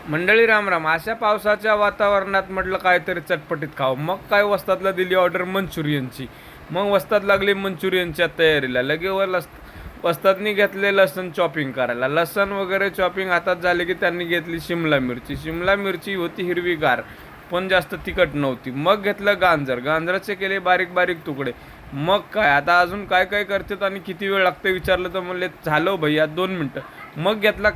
मंडळी राम राम. अशा पावसाच्या वातावरणात म्हटलं काहीतरी चटपटीत खावं. मग काय वस्तादला दिली ऑर्डर मंचुरियनची. मग वस्ताद लागली मंचुरियनच्या तयारीला. लगे वस्तादनी घेतले लसण चॉपिंग करायला. लसण वगैरे चॉपिंग हातात झाले की त्यांनी घेतली शिमला मिरची. शिमला मिरची होती हिरवीगार पण जास्त तिखट नव्हती. मग घेतलं गांजर. गांजराचे केले बारीक बारीक तुकडे. मग काय आता अजून काय काय करतात आणि किती वेळ लागते विचारलं तर म्हणले झालं भैया 2 मिनटं. मग घेतला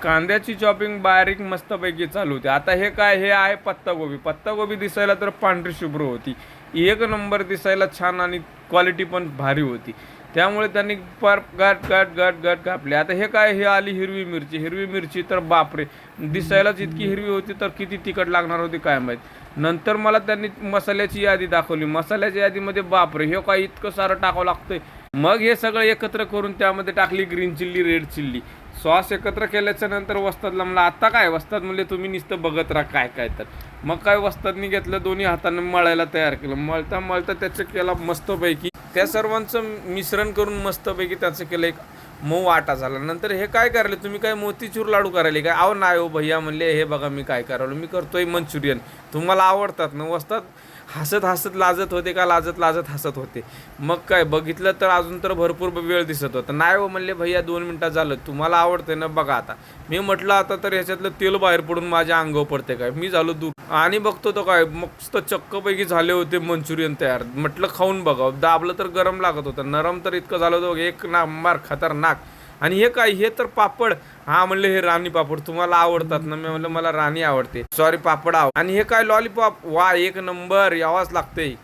कांद्याची चॉपिंग बारीक मस्तपैकी चालू होती. आता हे काय, हे आहे पत्तागोबी. पत्तागोबी दिसायला तर पांढरी शुभ्र होती, एक नंबर दिसायला छान आणि क्वालिटी पण भारी होती. त्यामुळे त्यांनी फार गाठ गाठ गाठ गाठ कापली. आता हे काय, हे आली हिरवी मिरची. हिरवी मिरची तर बापरे, दिसायलाच इतकी हिरवी होती तर किती तिखट लागणार होती काय माहीत. नंतर मला त्यांनी मसाल्याची यादी दाखवली. मसाल्याच्या यादीमध्ये बापरे, हे काय इतकं सारं टाकावं लागतंय. मग हे सगळं एकत्र करून त्यामध्ये टाकली green chilli, red chilli, sauce एकत्र केल्याच्या नंतर वस्तादला म्हणलं आता काय. वस्ताद म्हणले तुम्ही नुसतं बघत राहा काय काय. तर मग काय वस्तादनी घेतलं, दोन्ही हाताने मळायला तयार केलं. मळता मळता त्याचं केला मस्तपैकी, त्या सर्वांचं मिश्रण करून मस्तपैकी त्याचं केलं एक मऊ आटा झाला. नंतर हे काय करायले तुम्ही, काय मोतीचूर लाडू करायले काय? अहो नाही हो भैया म्हणले, हे बघा मी काय करायलो, मी करतोय मंचुरियन, तुम्हाला आवडतात ना. वस्ताद हसत हसत लाजत होते का लाजत लाजत हसत होते. मग काय बघितलं तर अजून तर भरपूर वेळ दिसत होता. नाही हो म्हणले भैया 2 मिनटात झालं, तुम्हाला आवडते ना बघा आता. मी म्हटलं आता तर ह्याच्यातलं तेल बाहेर पडून माझ्या अंगावर पडते काय. मी झालो दूर आणि बघतो तो काय मस्त चक्कपैकी झाले होते मंचुरियन तयार. म्हटलं खाऊन बघावं. दाबलं तर गरम लागत होतं, नरम तर इतकं झालं होतं एक नंबर खतरनाक. आणि हे काय, हे तर पापड. हा म्हणले हे राणी पापड तुम्हाला आवडतात ना. मी म्हणलं मला राणी आवडते, सॉरी पापड आणि हे काय लॉलीपॉप, वा एक नंबर, यावाच लागते.